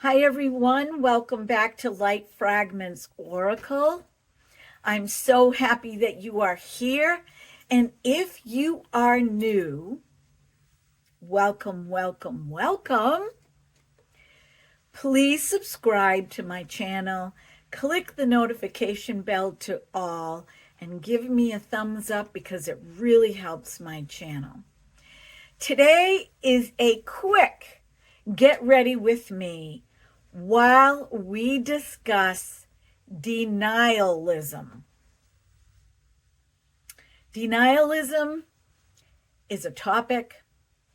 Hi everyone, welcome back to Light Fragments Oracle. I'm so happy that you are here, and if you are new, welcome, welcome, welcome. Please subscribe to my channel, click the notification bell to all, and give me a thumbs up because it really helps my channel. Today is a quick get ready with me while we discuss denialism. Denialism is a topic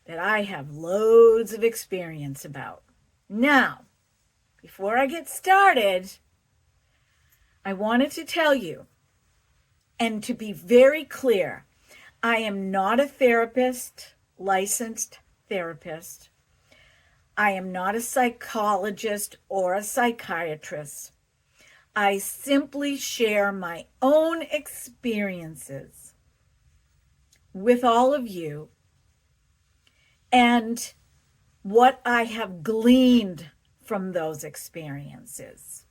that I have loads of experience about. Now, before I get started, I wanted to tell you, and to be very clear, I am not a therapist, licensed therapist. I am not a psychologist or a psychiatrist. I simply share my own experiences with all of you and what I have gleaned from those experiences.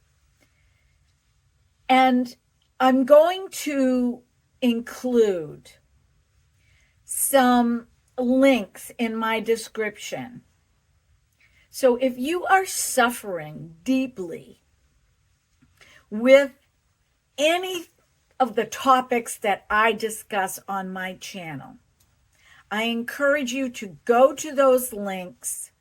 And I'm going to include some links in my description. So if you are suffering deeply with any of the topics that I discuss on my channel, I encourage you to go to those links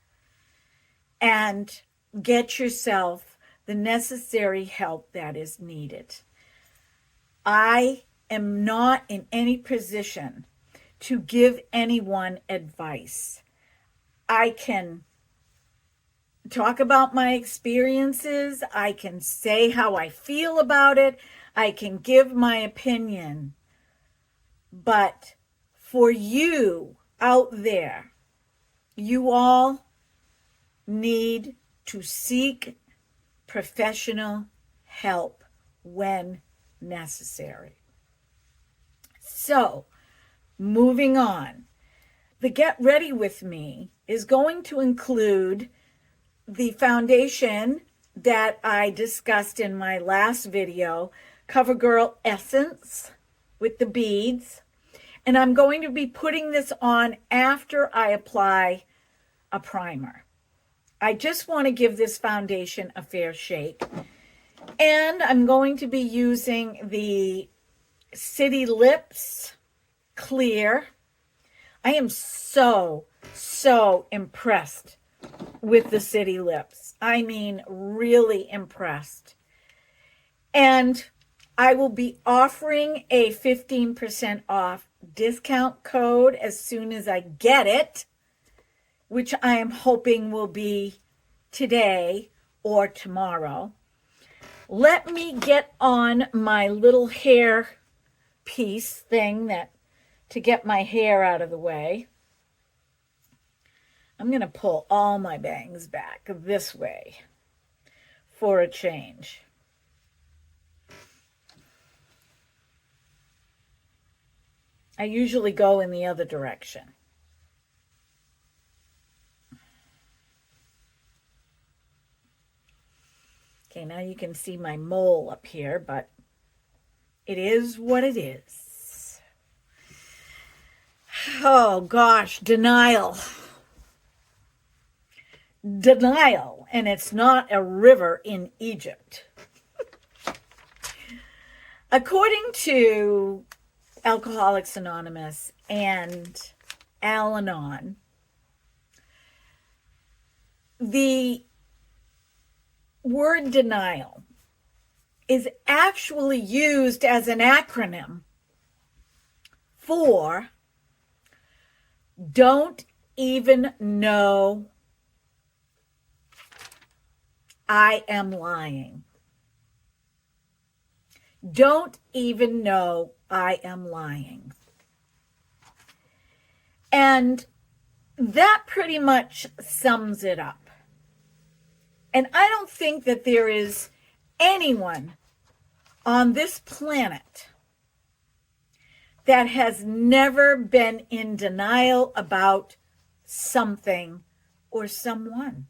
and get yourself the necessary help that is needed. I am not in any position to give anyone advice. I can talk about my experiences. I can say how I feel about it. I can give my opinion. But for you out there, you all need to seek professional help when necessary. So, moving on. The Get Ready With Me is going to include the foundation that I discussed in my last video, CoverGirl Essence with the beads. And I'm going to be putting this on after I apply a primer. I just want to give this foundation a fair shake. And I'm going to be using the City Lips Clear. I am so impressed with the City Lips. I mean, really impressed. And I will be offering a 15% off discount code as soon as I get it, which I am hoping will be today or tomorrow. Let me get on my little hair piece thing to get my hair out of the way. I'm going to pull all my bangs back this way for a change. I usually go in the other direction. Okay, now you can see my mole up here, but it is what it is. Oh gosh, denial. Denial, and it's not a river in Egypt. According to Alcoholics Anonymous and Al-Anon, the word denial is actually used as an acronym for don't even know I am lying. Don't even know I am lying. And that pretty much sums it up. And I don't think that there is anyone on this planet that has never been in denial about something or someone.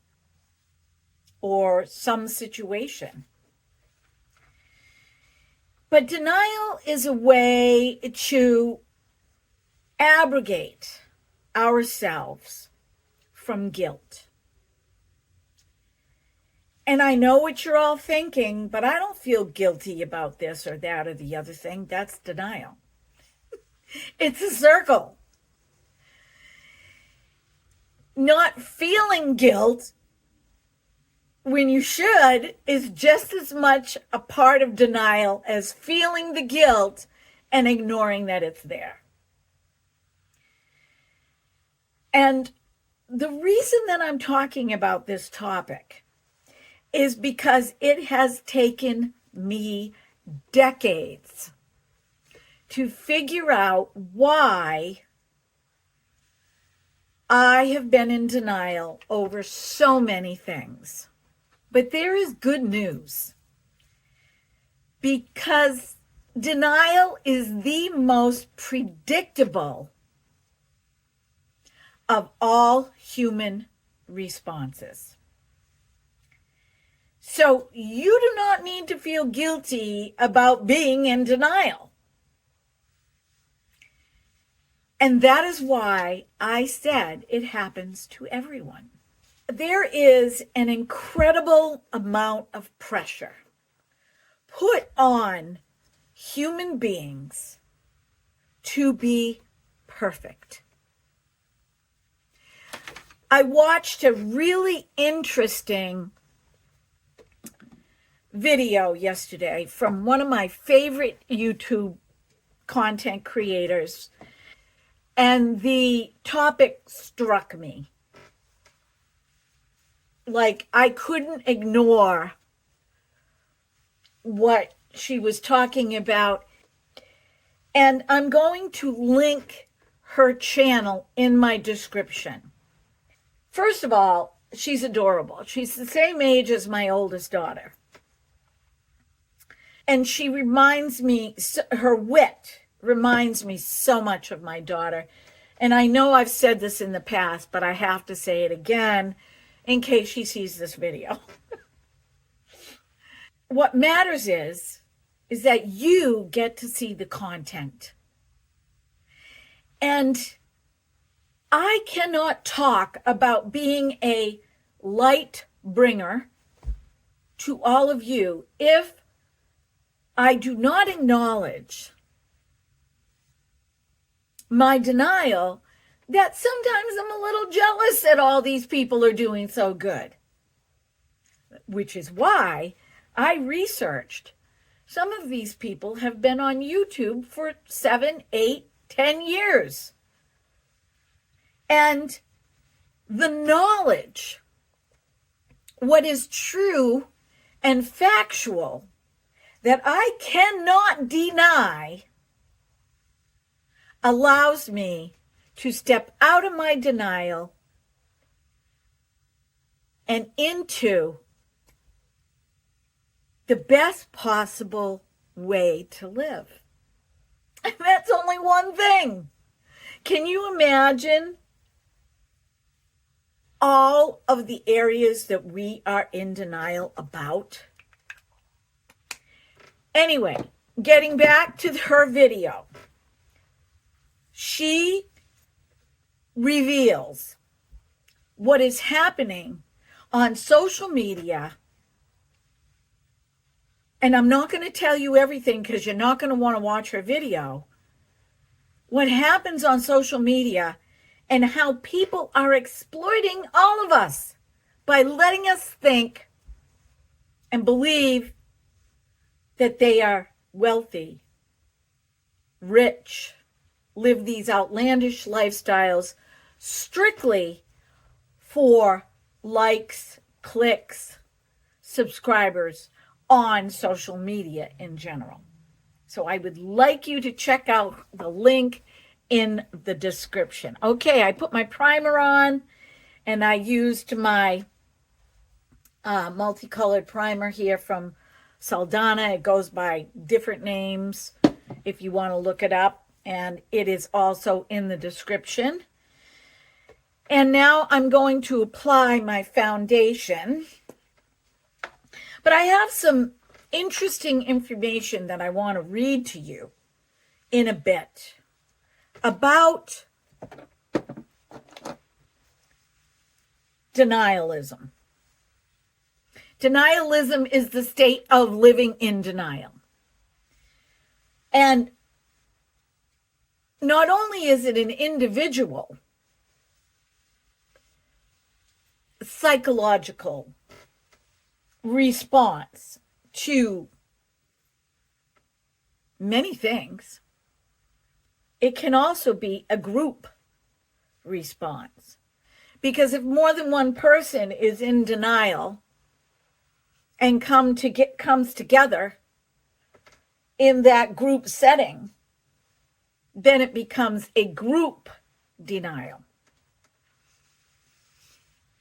or some situation. But denial is a way to abrogate ourselves from guilt. And I know what you're all thinking, but I don't feel guilty about this or that or the other thing. That's denial. It's a circle. Not feeling guilt when you should is just as much a part of denial as feeling the guilt and ignoring that it's there. And the reason that I'm talking about this topic is because it has taken me decades to figure out why I have been in denial over so many things. But there is good news, because denial is the most predictable of all human responses. So you do not need to feel guilty about being in denial. And that is why I said it happens to everyone. There is an incredible amount of pressure put on human beings to be perfect. I watched a really interesting video yesterday from one of my favorite YouTube content creators, and the topic struck me. Like, I couldn't ignore what she was talking about. And I'm going to link her channel in my description. First of all, she's adorable. She's the same age as my oldest daughter. And she reminds me, her wit reminds me so much of my daughter. And I know I've said this in the past, but I have to say it again in case she sees this video. What matters is that you get to see the content. And I cannot talk about being a light bringer to all of you if I do not acknowledge my denial that sometimes I'm a little jealous that all these people are doing so good. Which is why I researched. Some of these people have been on YouTube for 7, 8, 10 years. And the knowledge, what is true and factual, that I cannot deny, allows me to step out of my denial and into the best possible way to live. And that's only one thing. Can you imagine all of the areas that we are in denial about? Anyway, getting back to her video, she reveals what is happening on social media. And I'm not going to tell you everything because you're not going to want to watch her video. What happens on social media and how people are exploiting all of us by letting us think and believe that they are wealthy, rich, live these outlandish lifestyles strictly for likes, clicks, subscribers on social media in general. So I would like you to check out the link in the description. Okay, I put my primer on and I used my multicolored primer here from Saldana. It goes by different names if you want to look it up, and it is also in the description. And now I'm going to apply my foundation. But I have some interesting information that I want to read to you in a bit about denialism. Denialism is the state of living in denial. And not only is it an individual psychological response to many things, it can also be a group response. Because if more than one person is in denial and comes together in that group setting, then it becomes a group denial.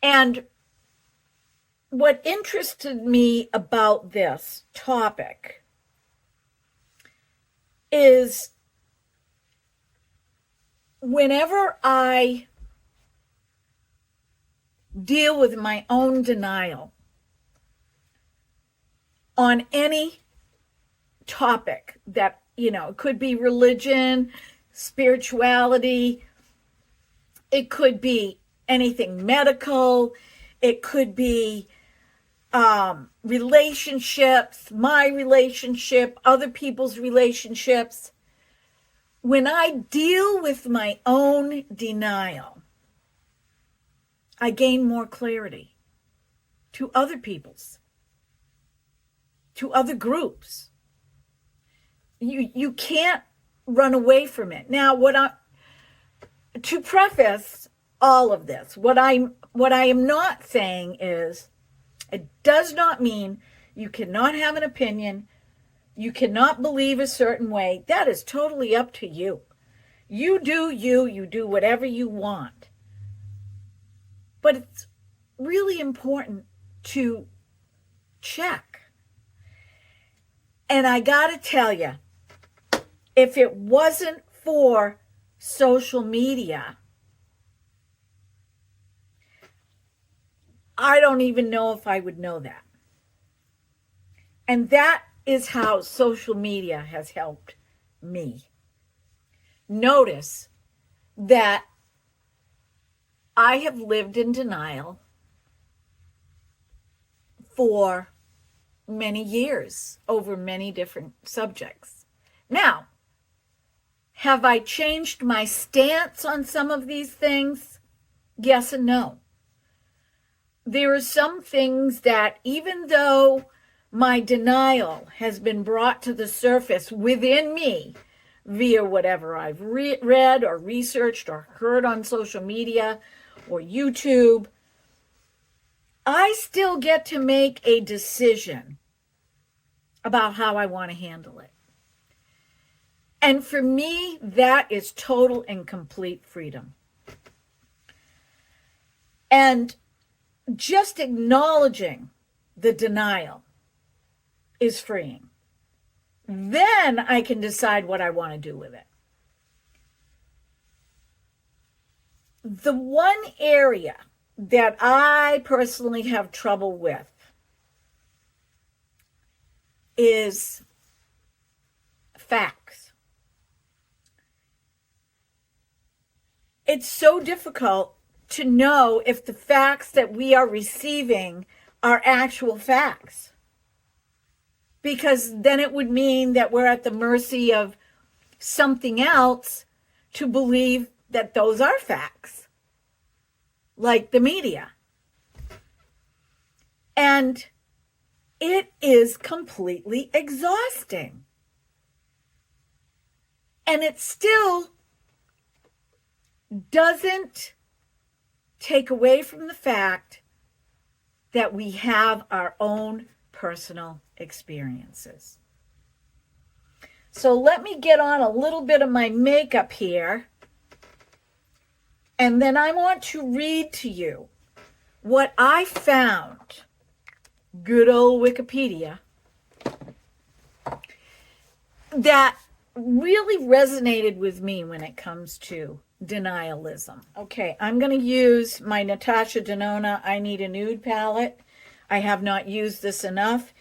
And what interested me about this topic is whenever I deal with my own denial on any topic that, it could be religion, spirituality, it could be anything medical, it could be relationships, my relationship, other people's relationships. When I deal with my own denial, I gain more clarity to other people's, to other groups. You can't run away from it. Now, to preface all of this, what I am not saying is, it does not mean you cannot have an opinion, you cannot believe a certain way. That is totally up to you. You do you do whatever you want. But it's really important to check. And I got to tell you, if it wasn't for social media, I don't even know if I would know that. And that is how social media has helped me. Notice that I have lived in denial for many years over many different subjects. Now, have I changed my stance on some of these things? Yes and no. There are some things that, even though my denial has been brought to the surface within me via whatever I've read or researched or heard on social media or YouTube, I still get to make a decision about how I want to handle it. And for me, that is total and complete freedom. And just acknowledging the denial is freeing. Then I can decide what I want to do with it. The one area that I personally have trouble with is facts. It's so difficult to know if the facts that we are receiving are actual facts. Because then it would mean that we're at the mercy of something else to believe that those are facts, like the media. And it is completely exhausting. And it still doesn't take away from the fact that we have our own personal experiences. So let me get on a little bit of my makeup here, and then I want to read to you what I found, good old Wikipedia, that really resonated with me when it comes to denialism. Okay, I'm going to use my Natasha Denona I Need a Nude palette. I have not used this enough.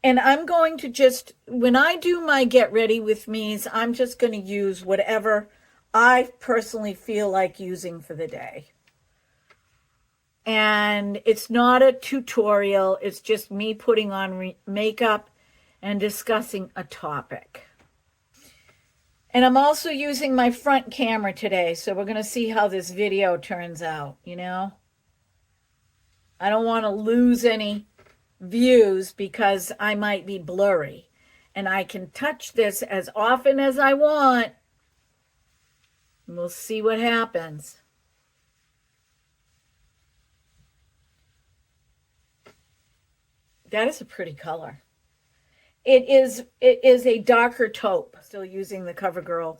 And I'm going to just, when I do my get ready with me's, I'm just going to use whatever I personally feel like using for the day. And it's not a tutorial. It's just me putting on makeup and discussing a topic. And I'm also using my front camera today, so we're going to see how this video turns out, you know? I don't want to lose any views because I might be blurry. And I can touch this as often as I want. And we'll see what happens. That is a pretty color. It is a darker taupe. Still using the CoverGirl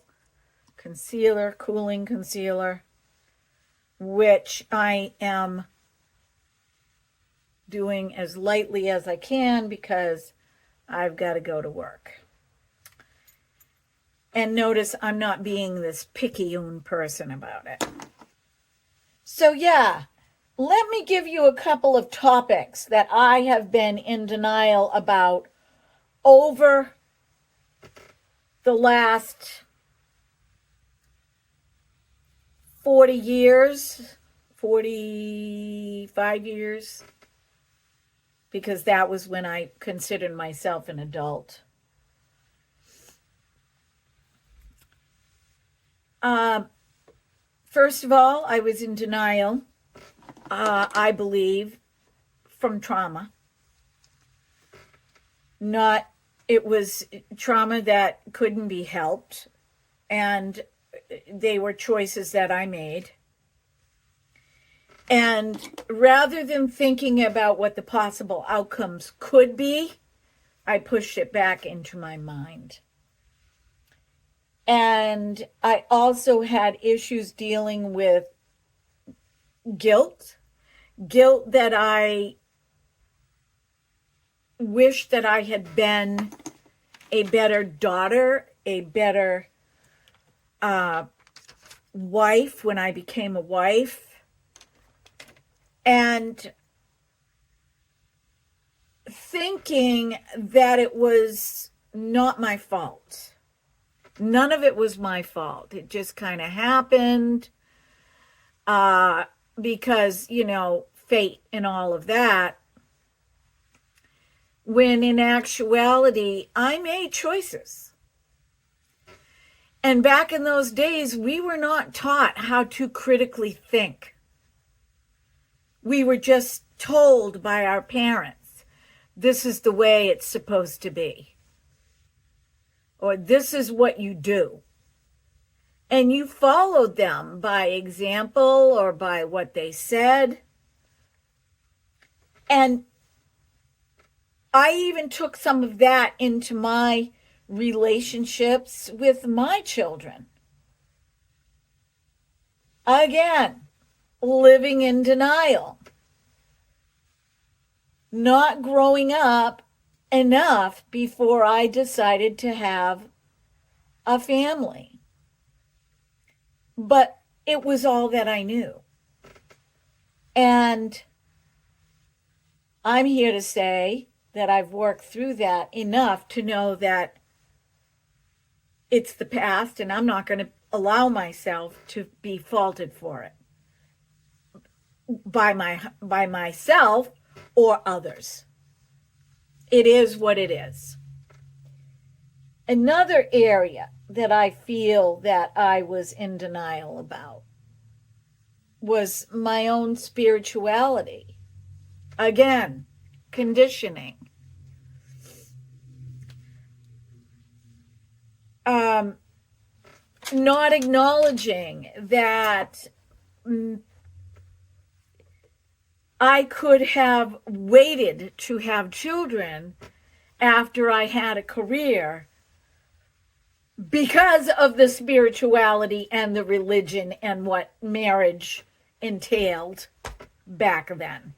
concealer, cooling concealer, which I am doing as lightly as I can because I've got to go to work. And notice I'm not being this picayune person about it. So yeah, let me give you a couple of topics that I have been in denial about over the last 40 years, 45 years, because that was when I considered myself an adult. First of all, I was in denial, I believe, from trauma. It was trauma that couldn't be helped, and they were choices that I made. And rather than thinking about what the possible outcomes could be, I pushed it back into my mind. And I also had issues dealing with guilt that I wish that I had been a better daughter, a better wife when I became a wife. And thinking that it was not my fault. None of it was my fault. It just kind of happened because, you know, fate and all of that. When in actuality, I made choices. And back in those days, we were not taught how to critically think. We were just told by our parents, this is the way it's supposed to be. Or this is what you do. And you followed them by example or by what they said. And I even took some of that into my relationships with my children. Again, living in denial. Not growing up enough before I decided to have a family. But it was all that I knew. And I'm here to say that I've worked through that enough to know that it's the past and I'm not going to allow myself to be faulted for it by myself or others. It is what it is. Another area that I feel that I was in denial about was my own spirituality. Again, conditioning. Not acknowledging that I could have waited to have children after I had a career because of the spirituality and the religion and what marriage entailed back then.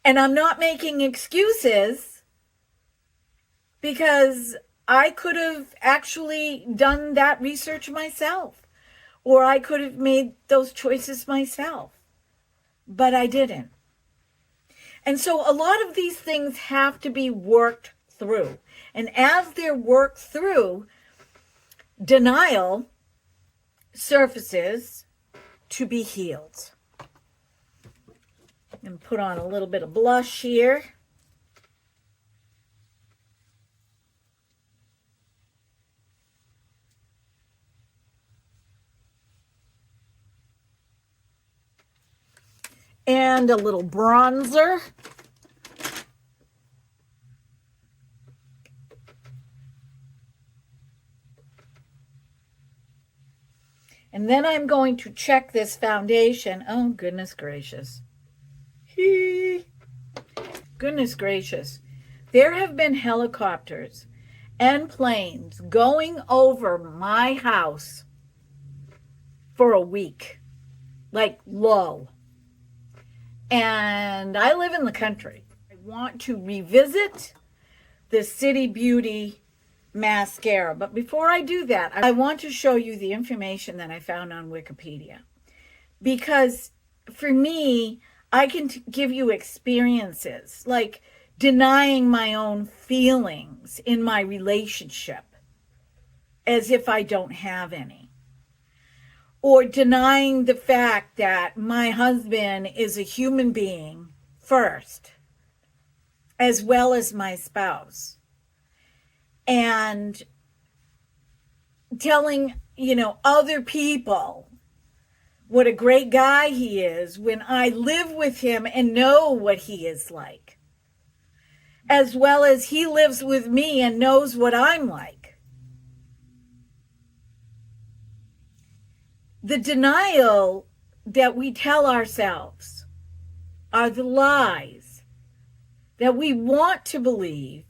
And I'm not making excuses because I could have actually done that research myself, or I could have made those choices myself. But I didn't. And so a lot of these things have to be worked through. And as they're worked through, denial surfaces to be healed. And put on a little bit of blush here. And a little bronzer. And then I'm going to check this foundation. Oh, goodness gracious. Goodness gracious. There have been helicopters and planes going over my house for a week. Like low. And I live in the country. I want to revisit the City Beauty mascara. But before I do that, I want to show you the information that I found on Wikipedia. Because for me, I can give you experiences like denying my own feelings in my relationship as if I don't have any. Or denying the fact that my husband is a human being first, as well as my spouse. And telling, other people what a great guy he is when I live with him and know what he is like. As well as he lives with me and knows what I'm like. The denial that we tell ourselves are the lies that we want to believe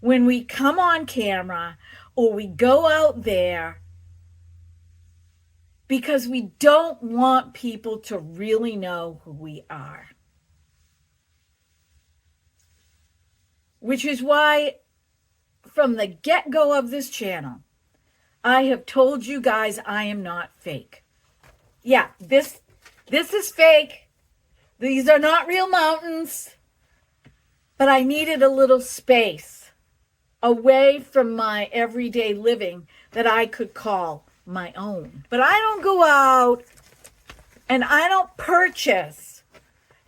when we come on camera or we go out there, because we don't want people to really know who we are. Which is why from the get-go of this channel, I have told you guys I am not fake. Yeah, this is fake. These are not real mountains. But I needed a little space away from my everyday living that I could call my own. But I don't go out and I don't purchase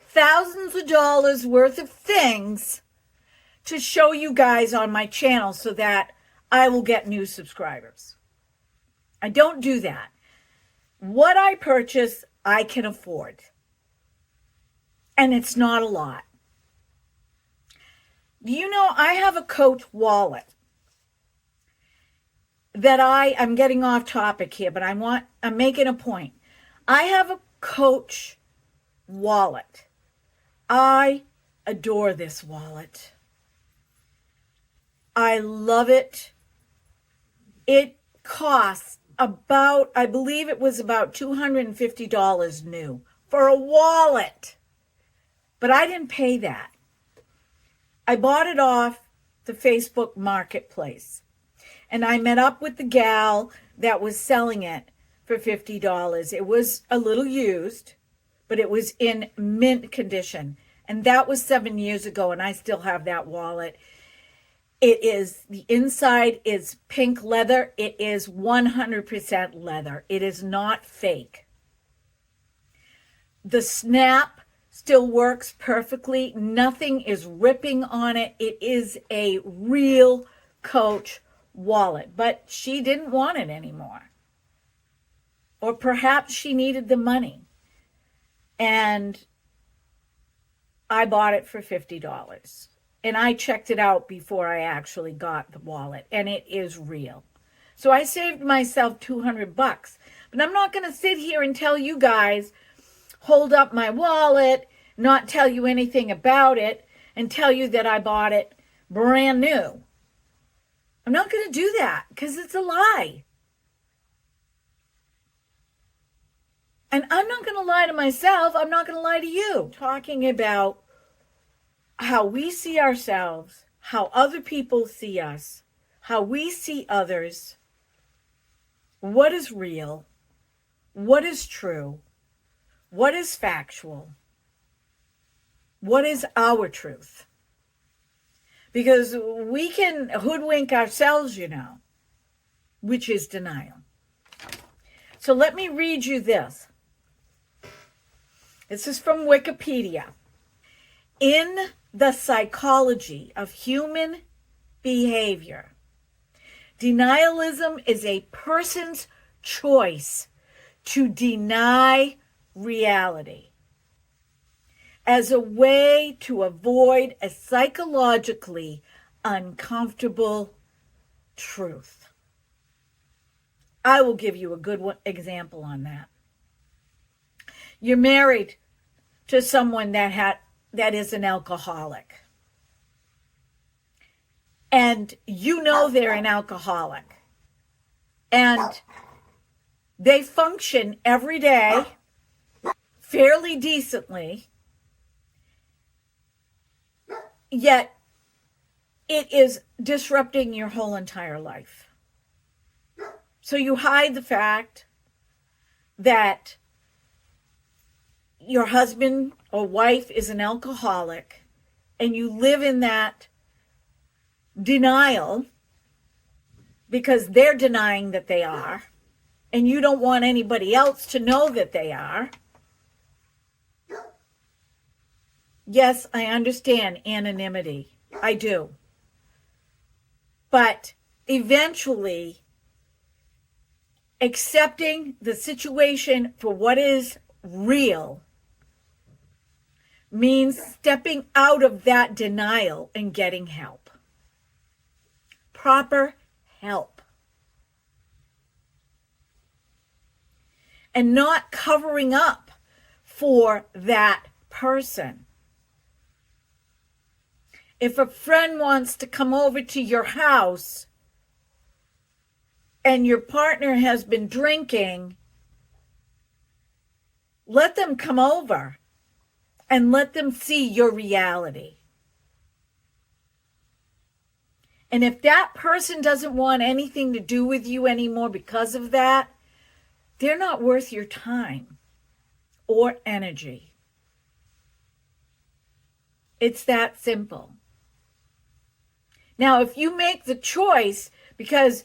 thousands of dollars worth of things to show you guys on my channel so that I will get new subscribers. I don't do that. What I purchase, I can afford. And it's not a lot. Do you know I have a Coach wallet that I'm getting off topic here, but I'm making a point. I have a Coach wallet. I adore this wallet. I love it. It costs about, I believe it was about $250 new for a wallet. But I didn't pay that. I bought it off the Facebook Marketplace. And I met up with the gal that was selling it for $50. It was a little used, but it was in mint condition. And that was 7 years ago, and I still have that wallet. The inside is pink leather. It is 100% leather. It is not fake. The snap still works perfectly. Nothing is ripping on it. It is a real Coach wallet, but she didn't want it anymore. Or perhaps she needed the money. And I bought it for $50. And I checked it out before I actually got the wallet, and it is real. So I saved myself $200. But I'm not going to sit here and tell you guys, hold up my wallet, not tell you anything about it, and tell you that I bought it brand new. I'm not going to do that because it's a lie. And I'm not going to lie to myself. I'm not going to lie to you. Talking about how we see ourselves, how other people see us, how we see others, what is real, what is true, what is factual, What is our truth? Because we can hoodwink ourselves, you know, which is denial. So let me read you this. This is from Wikipedia. In the psychology of human behavior, denialism is a person's choice to deny reality as a way to avoid a psychologically uncomfortable truth. I will give you a good example on that. You're married to someone that is an alcoholic, and you know they're an alcoholic, and they function every day fairly decently, yet it is disrupting your whole entire life. So you hide the fact that your husband or wife is an alcoholic, and you live in that denial because they're denying that they are, and you don't want anybody else to know that they are. Yes, I understand anonymity. I do. But eventually, accepting the situation for what is real means stepping out of that denial and getting help. Proper help. And not covering up for that person. If a friend wants to come over to your house and your partner has been drinking, let them come over and let them see your reality. And if that person doesn't want anything to do with you anymore because of that, they're not worth your time or energy. It's that simple. Now, if you make the choice because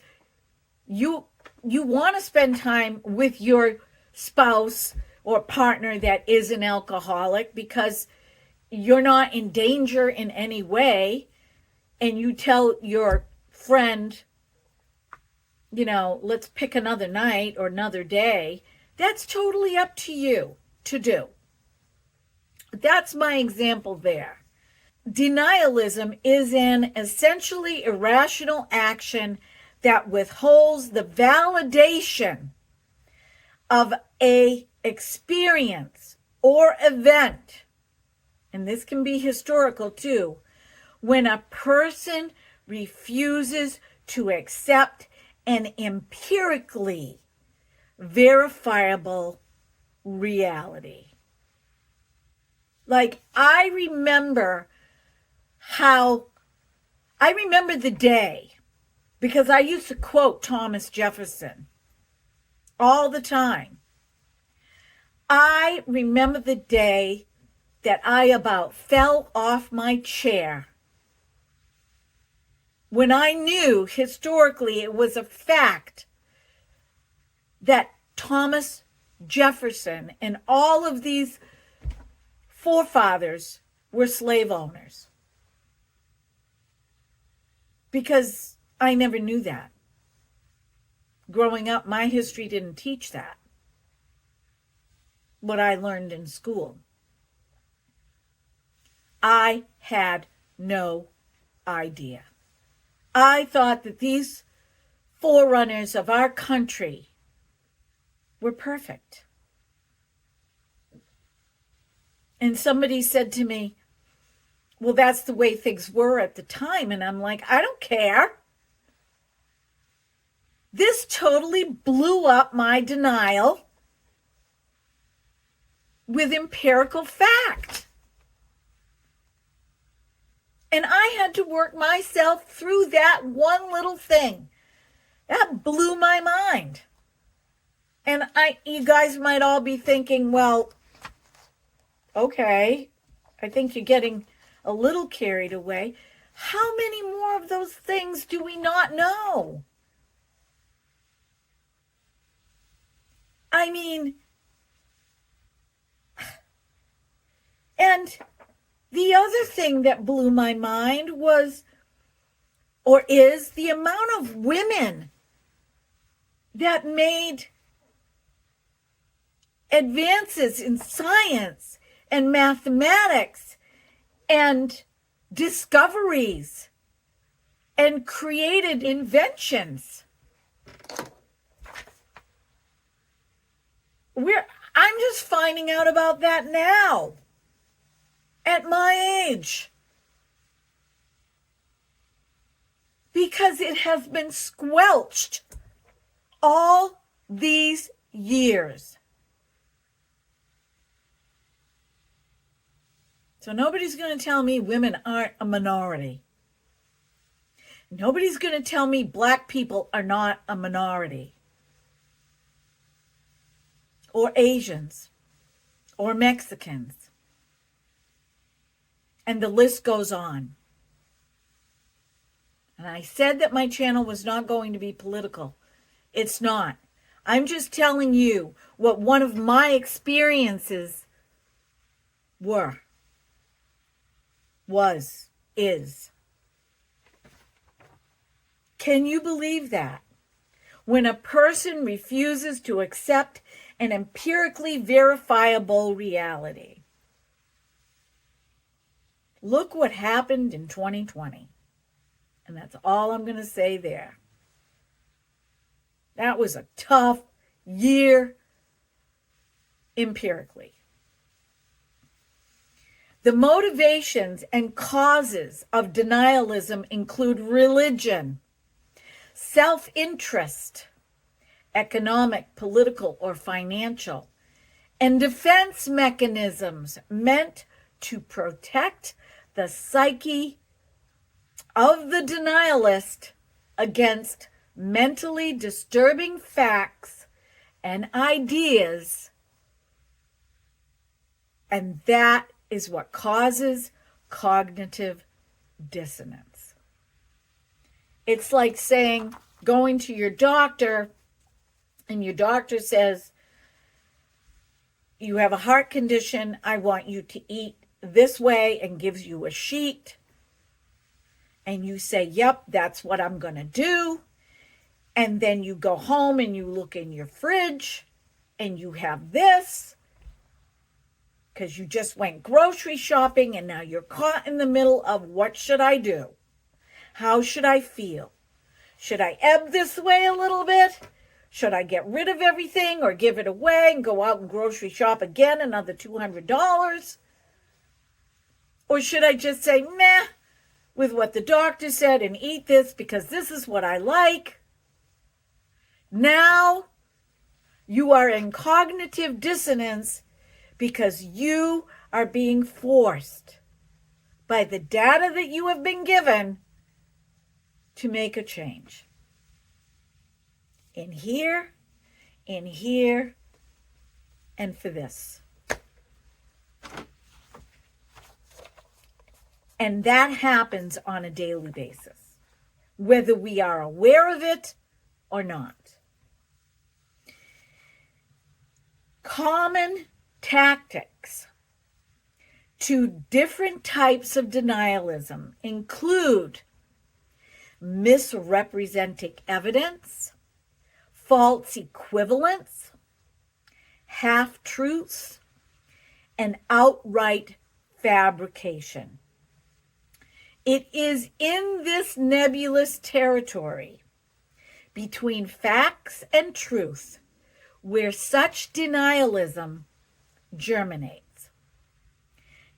you want to spend time with your spouse or partner that is an alcoholic because you're not in danger in any way, and you tell your friend, you know, let's pick another night or another day, that's totally up to you to do. That's my example there. Denialism is an essentially irrational action that withholds the validation of a experience or event, and this can be historical too, when a person refuses to accept an empirically verifiable reality. Like, I remember the day, because I used to quote Thomas Jefferson all the time. I remember the day that I about fell off my chair when I knew historically it was a fact that Thomas Jefferson and all of these forefathers were slave owners. Because I never knew that. Growing up, my history didn't teach that. What I learned in school. I had no idea. I thought that these forerunners of our country were perfect. And somebody said to me, well, that's the way things were at the time. And I'm like, I don't care. This totally blew up my denial with empirical fact. And I had to work myself through that one little thing. That blew my mind. And you guys might all be thinking, well, okay, I think you're getting a little carried away. How many more of those things do we not know? I mean, and the other thing that blew my mind was, or is, the amount of women that made advances in science and mathematics and discoveries and created inventions. I'm just finding out about that now, at my age, because it has been squelched all these years. So nobody's going to tell me women aren't a minority. Nobody's going to tell me black people are not a minority. Or Asians. Or Mexicans. And the list goes on. And I said that my channel was not going to be political. It's not. I'm just telling you what one of my experiences is. Can you believe that? When a person refuses to accept an empirically verifiable reality. Look what happened in 2020. And that's all I'm going to say there. That was a tough year empirically. The motivations and causes of denialism include religion, self-interest, economic, political, or financial, and defense mechanisms meant to protect the psyche of the denialist against mentally disturbing facts and ideas, and that is what causes cognitive dissonance. It's like saying, going to your doctor, and your doctor says, you have a heart condition, I want you to eat this way, and gives you a sheet. And you say, yep, that's what I'm going to do. And then you go home and you look in your fridge and you have this because you just went grocery shopping and now you're caught in the middle of what should I do? How should I feel? Should I ebb this way a little bit? Should I get rid of everything or give it away and go out and grocery shop again, another $200? Or should I just say, meh, with what the doctor said and eat this because this is what I like? Now you are in cognitive dissonance because you are being forced by the data that you have been given to make a change. In here, and for this. And that happens on a daily basis, whether we are aware of it or not. Common tactics to different types of denialism include misrepresenting evidence, false equivalence, half-truths, and outright fabrication. It is in this nebulous territory between facts and truth where such denialism germinates.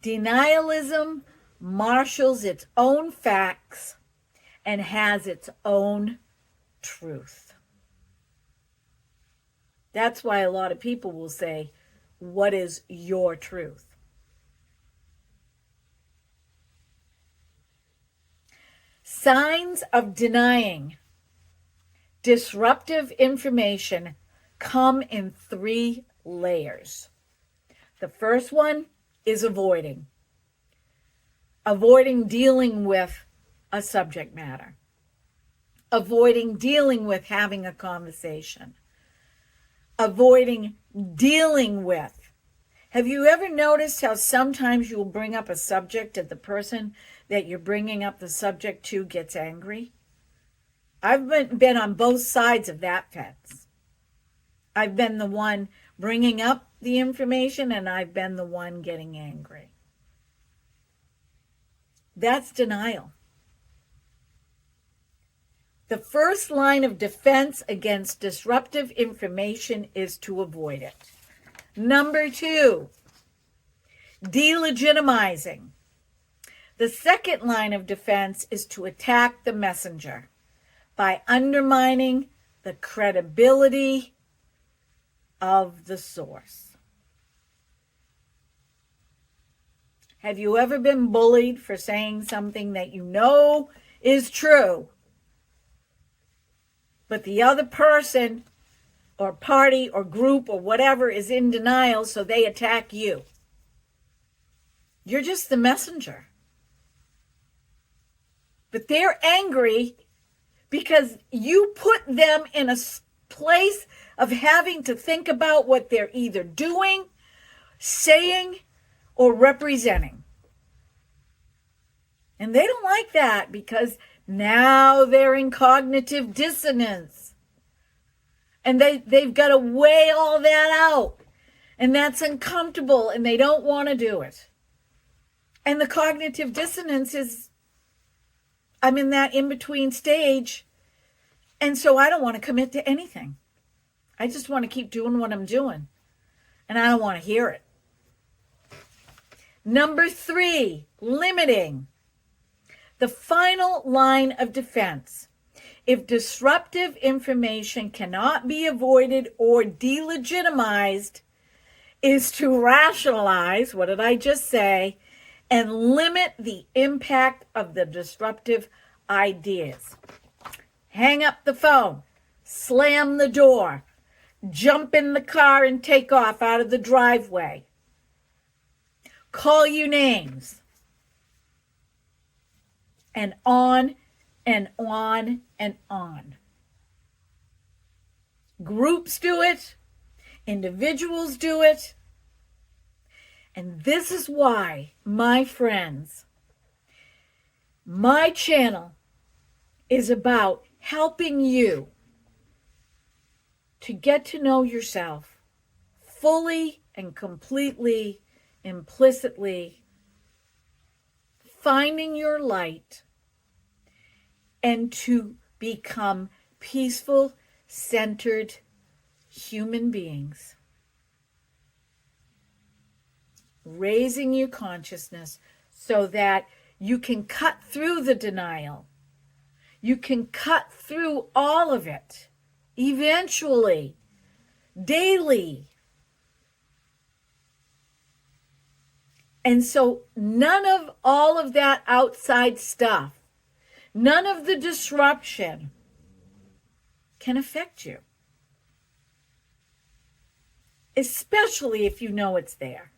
Denialism marshals its own facts and has its own truth. That's why a lot of people will say, what is your truth? Signs of denying disruptive information come in 3 layers. The first one is avoiding. avoiding dealing with a subject matter, avoiding dealing with having a conversation, avoiding dealing with. Have you ever noticed how sometimes you'll bring up a subject and the person that you're bringing up the subject to gets angry? I've been on both sides of that fence. I've been the one bringing up the information, and I've been the one getting angry. That's denial. The first line of defense against disruptive information is to avoid it. Number 2, delegitimizing. The second line of defense is to attack the messenger by undermining the credibility of the source. Have you ever been bullied for saying something that you know is true, but the other person or party or group or whatever is in denial, so they attack you? You're just the messenger. But they're angry because you put them in a place of having to think about what they're either doing, saying, or representing. And they don't like that because now they're in cognitive dissonance. And they've got to weigh all that out. And that's uncomfortable, and they don't want to do it. And the cognitive dissonance is, I'm in that in-between stage, and so I don't want to commit to anything. I just want to keep doing what I'm doing, and I don't want to hear it. Number 3, limiting. The final line of defense. If disruptive information cannot be avoided or delegitimized, is to rationalize, what did I just say, and limit the impact of the disruptive ideas. Hang up the phone, slam the door, jump in the car and take off out of the driveway, call you names, and on and on and on. Groups do it, individuals do it, and this is why, my friends, my channel is about helping you to get to know yourself fully and completely, implicitly, finding your light, and to become peaceful, centered human beings. Raising your consciousness so that you can cut through the denial. You can cut through all of it, eventually, daily. And so none of all of that outside stuff, none of the disruption can affect you. Especially if you know it's there.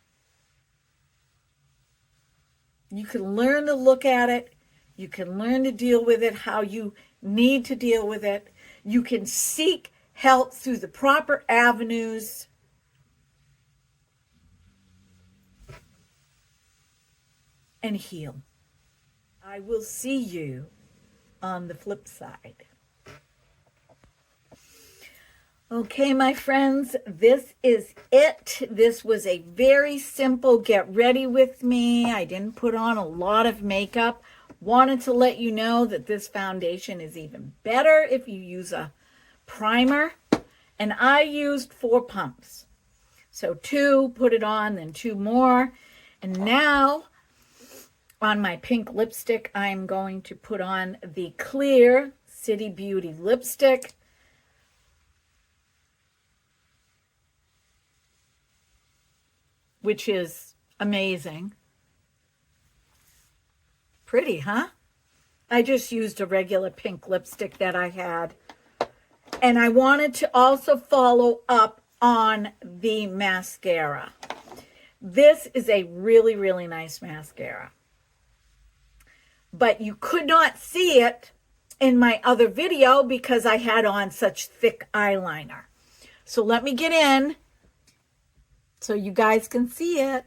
You can learn to look at it. You can learn to deal with it how you need to deal with it. You can seek help through the proper avenues. And heal. I will see you on the flip side. Okay, my friends, this is it. This was a very simple get ready with me. I didn't put on a lot of makeup. Wanted to let you know that this foundation is even better if you use a primer. And I used 4 pumps. So 2, put it on, then 2 more. And now, on my pink lipstick, I'm going to put on the clear City Beauty lipstick. Which is amazing. Pretty, huh? I just used a regular pink lipstick that I had. And I wanted to also follow up on the mascara. This is a really, really nice mascara. but you could not see it in my other video because I had on such thick eyeliner. So let me get in so you guys can see it.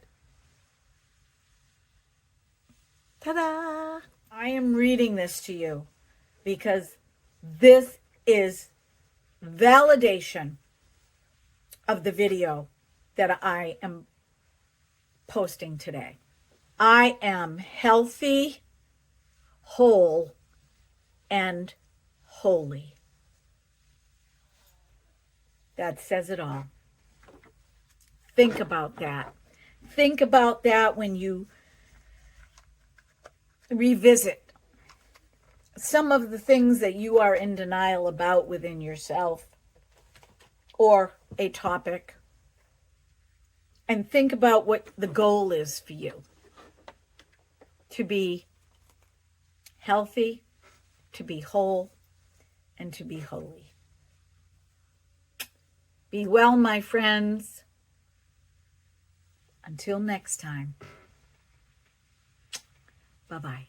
Ta-da! I am reading this to you because this is validation of the video that I am posting today. I am healthy, whole, and holy. That says it all. Think about that. Think about that when you revisit some of the things that you are in denial about within yourself or a topic, and think about what the goal is for you. To be healthy, to be whole, and to be holy. Be well, my friends. Until next time. Bye-bye.